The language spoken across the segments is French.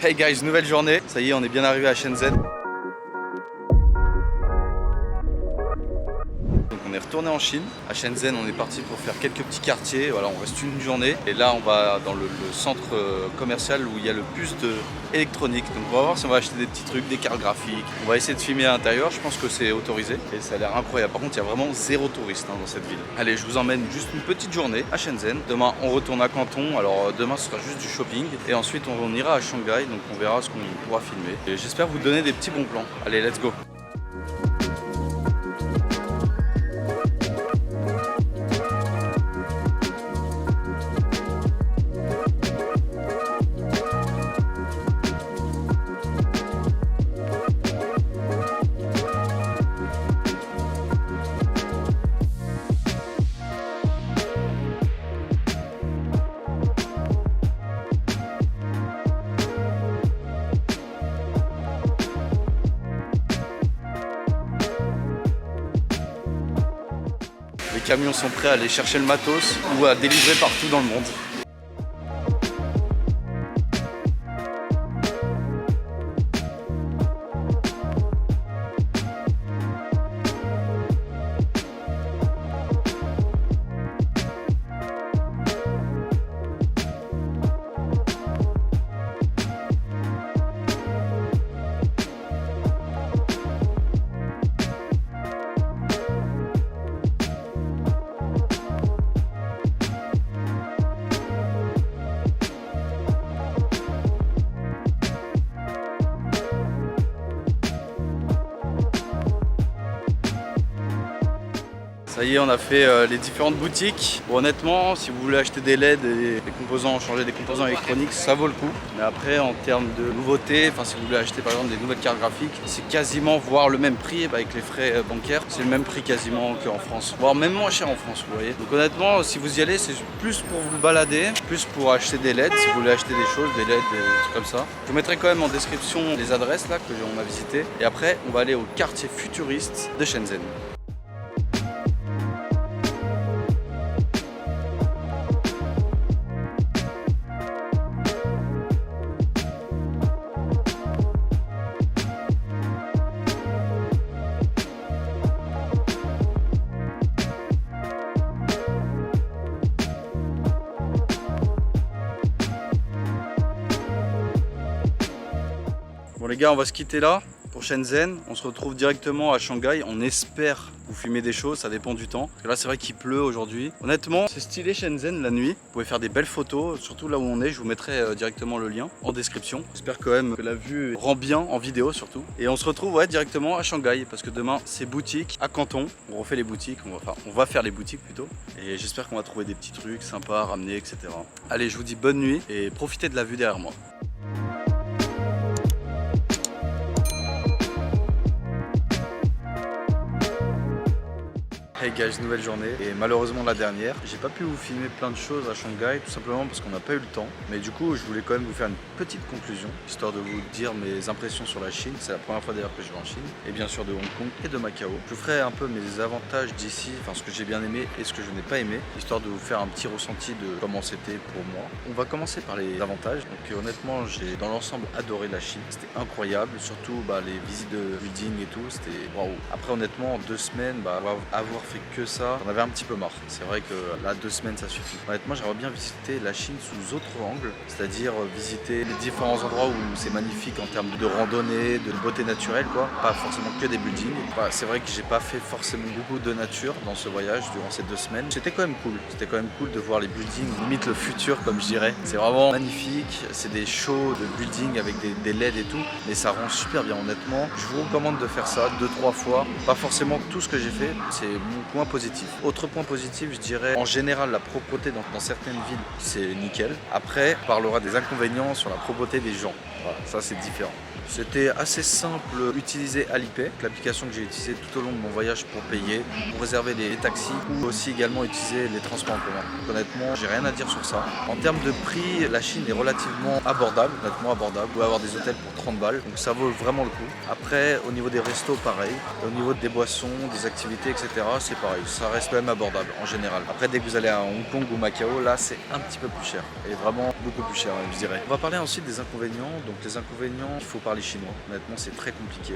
Hey guys, nouvelle journée. Ça y est, on est bien arrivé à Shenzhen. Donc on est retourné en Chine. À Shenzhen, on est parti pour faire quelques petits quartiers. Voilà, on reste une journée. Et là, on va dans le centre commercial où il y a le plus d'électronique. Donc on va voir si on va acheter des petits trucs, des cartes graphiques. On va essayer de filmer à l'intérieur. Je pense que c'est autorisé. Et ça a l'air incroyable. Par contre, il y a vraiment zéro touriste dans cette ville. Allez, je vous emmène juste une petite journée à Shenzhen. Demain, on retourne à Canton. Alors demain, ce sera juste du shopping. Et ensuite, on ira à Shanghai. Donc on verra ce qu'on pourra filmer. Et j'espère vous donner des petits bons plans. Allez, let's go. Les camions sont prêts à aller chercher le matos ou à délivrer partout dans le monde. Ça y est, on a fait les différentes boutiques. Bon, honnêtement, si vous voulez acheter des LED et des composants, changer des composants électroniques, ça vaut le coup. Mais après, en termes de nouveautés, si vous voulez acheter par exemple des nouvelles cartes graphiques, c'est quasiment voire le même prix avec les frais bancaires. C'est le même prix quasiment qu'en France, voire même moins cher en France, vous voyez. Donc honnêtement, si vous y allez, c'est plus pour vous balader, plus pour acheter des LED, si vous voulez acheter des choses, des LED, des trucs comme ça. Je vous mettrai quand même en description les adresses là que on a visitées. Et après, on va aller au quartier futuriste de Shenzhen. Bon les gars, on va se quitter là pour Shenzhen. On se retrouve directement à Shanghai. On espère vous filmer des choses, ça dépend du temps. Parce que là c'est vrai qu'il pleut aujourd'hui. Honnêtement, c'est stylé Shenzhen la nuit. Vous pouvez faire des belles photos, surtout là où on est. Je vous mettrai directement le lien en description. J'espère quand même que la vue rend bien en vidéo surtout. Et on se retrouve directement à Shanghai parce que demain c'est boutique à Canton. On refait les boutiques, on va faire les boutiques plutôt. Et j'espère qu'on va trouver des petits trucs sympas à ramener, etc. Allez, je vous dis bonne nuit et profitez de la vue derrière moi. Hey guys, nouvelle journée et malheureusement la dernière. J'ai pas pu vous filmer plein de choses à Shanghai tout simplement parce qu'on n'a pas eu le temps. Mais du coup, je voulais quand même vous faire une petite conclusion histoire de vous dire mes impressions sur la Chine. C'est la première fois d'ailleurs que je vais en Chine et bien sûr de Hong Kong et de Macao. Je vous ferai un peu mes avantages d'ici, ce que j'ai bien aimé et ce que je n'ai pas aimé, histoire de vous faire un petit ressenti de comment c'était pour moi. On va commencer par les avantages. Donc honnêtement, j'ai dans l'ensemble adoré la Chine. C'était incroyable, surtout les visites de building et tout, c'était waouh. Après honnêtement, en 2 semaines, avoir fait que ça, j'en avais un petit peu marre. C'est vrai que là 2 semaines ça suffit. Honnêtement, j'aimerais bien visiter la Chine sous autre angle, c'est-à-dire visiter les différents endroits où c'est magnifique en termes de randonnée, de beauté naturelle quoi, pas forcément que des buildings. C'est vrai que j'ai pas fait forcément beaucoup de nature dans ce voyage durant ces 2 semaines. C'était quand même cool de voir les buildings, limite le futur comme je dirais. C'est vraiment magnifique, c'est des shows de buildings avec des LED et tout, mais ça rend super bien honnêtement. Je vous recommande de faire ça 2-3 fois, pas forcément tout ce que j'ai fait, c'est mon point positif. Autre point positif, je dirais en général la propreté dans certaines villes, c'est nickel. Après, on parlera des inconvénients sur la propreté des gens. Voilà, ça c'est différent. C'était assez simple d'utiliser Alipay, l'application que j'ai utilisée tout au long de mon voyage pour payer, pour réserver les taxis ou aussi également utiliser les transports en commun. Honnêtement, j'ai rien à dire sur ça. En termes de prix, la Chine est relativement abordable, honnêtement abordable. Vous pouvez avoir des hôtels pour 30 balles, donc ça vaut vraiment le coup. Après, au niveau des restos, pareil. Au niveau des boissons, des activités, etc., c'est pareil, ça reste quand même abordable en général. Après, dès que vous allez à Hong Kong ou Macao, là c'est un petit peu plus cher, et vraiment beaucoup plus cher, je dirais. On va parler ensuite des inconvénients. Donc les inconvénients, il faut parler chinois. Honnêtement, c'est très compliqué.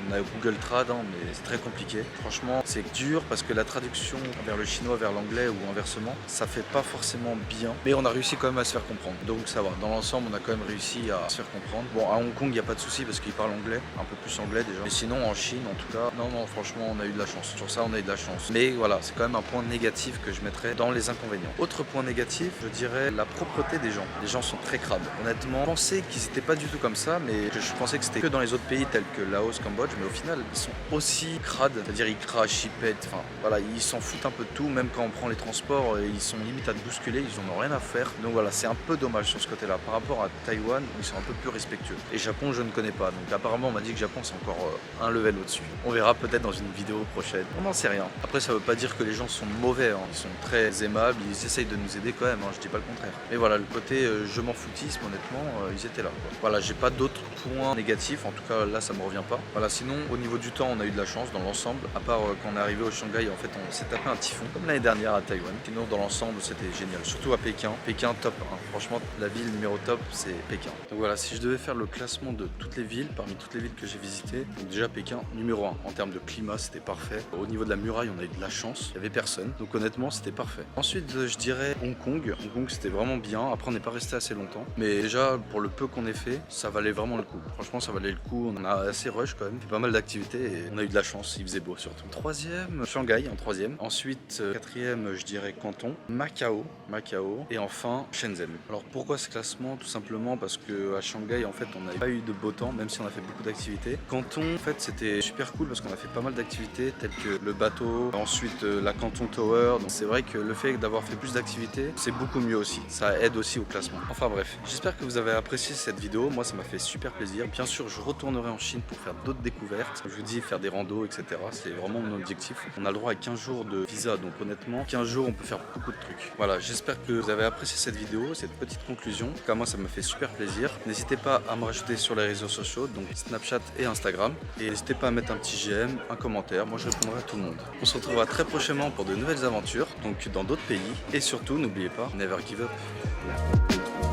On a Google Trad, hein, mais c'est très compliqué. Franchement, c'est dur parce que la traduction vers le chinois, vers l'anglais ou inversement, ça fait pas forcément bien. Mais on a réussi quand même à se faire comprendre. Donc ça va. Dans l'ensemble, on a quand même réussi à se faire comprendre. Bon, à Hong Kong, il n'y a pas de souci parce qu'ils parlent anglais, un peu plus anglais déjà. Mais sinon, en Chine, en tout cas, non, franchement, on a eu de la chance. Sur ça, on a eu de la chance. Mais voilà, c'est quand même un point négatif que je mettrais dans les inconvénients. Autre point négatif, je dirais la propreté des gens. Les gens sont très crades. Honnêtement, je pensais qu'ils n'étaient pas du tout comme ça, mais je pensais que c'était que dans les autres pays tels que Laos, Cambodge, mais au final, ils sont aussi crades. C'est-à-dire, ils crachent, ils pètent, enfin voilà, ils s'en foutent un peu de tout. Même quand on prend les transports, ils sont limite à te bousculer, ils en ont rien à faire. Donc voilà, c'est un peu dommage sur ce côté-là. Par rapport à Taïwan, où ils sont un peu plus respectueux. Et Japon, je ne connais pas. Donc apparemment, on m'a dit que Japon, c'est encore un level au-dessus. On verra peut-être dans une vidéo prochaine. On n'en sait rien. Après, ça veut pas dire que les gens sont mauvais, hein. Ils sont très aimables, ils essayent de nous aider quand même, hein. Je dis pas le contraire. Mais voilà, le côté je m'en foutisme, honnêtement, ils étaient là, quoi. Voilà, j'ai pas d'autres points négatifs, en tout cas là ça me revient pas. Voilà, sinon au niveau du temps, on a eu de la chance dans l'ensemble, à part quand on est arrivé au Shanghai, en fait on s'est tapé un typhon, comme l'année dernière à Taïwan. Sinon dans l'ensemble c'était génial, surtout à Pékin. Pékin top, hein. Franchement la ville numéro top c'est Pékin. Donc voilà, si je devais faire le classement de toutes les villes, parmi toutes les villes que j'ai visitées, donc déjà Pékin numéro 1, en termes de climat c'était parfait. Au niveau de la muraille on a eu de la chance, il y avait personne, donc honnêtement c'était parfait. Ensuite je dirais Hong Kong. Hong Kong c'était vraiment bien, après on n'est pas resté assez longtemps, mais déjà pour le peu qu'on ait fait, ça valait vraiment le coup. Franchement ça valait le coup, on a assez rush quand même, fait pas mal d'activités et on a eu de la chance, il faisait beau surtout. Troisième, Shanghai en troisième. Ensuite quatrième je dirais Canton, Macao et enfin Shenzhen. Alors pourquoi ce classement? Tout simplement parce que à Shanghai en fait on n'avait pas eu de beau temps, même si on a fait beaucoup d'activités. Canton en fait c'était super cool parce qu'on a fait pas mal d'activités telles que le bateau, ensuite la Canton Tower. Donc c'est vrai que le fait d'avoir fait plus d'activités, c'est beaucoup mieux aussi. Ça aide aussi au classement. Enfin bref, j'espère que vous avez apprécié cette vidéo. Moi ça m'a fait super plaisir. Bien sûr je retournerai en Chine pour faire d'autres découvertes. Comme je vous dis, faire des randos, etc. C'est vraiment mon objectif. On a le droit à 15 jours de visa, donc honnêtement 15 jours on peut faire beaucoup de trucs. Voilà, j'espère que vous avez apprécié cette vidéo, cette petite conclusion. En tout cas moi ça m'a fait super plaisir. N'hésitez pas à me rajouter sur les réseaux sociaux, donc Snapchat et Instagram. Et n'hésitez pas à mettre un petit j'aime, un commentaire. Moi je répondrai à tout le monde. On se retrouvera très prochainement pour de nouvelles aventures, donc dans d'autres pays. Et surtout n'oubliez pas, never give up.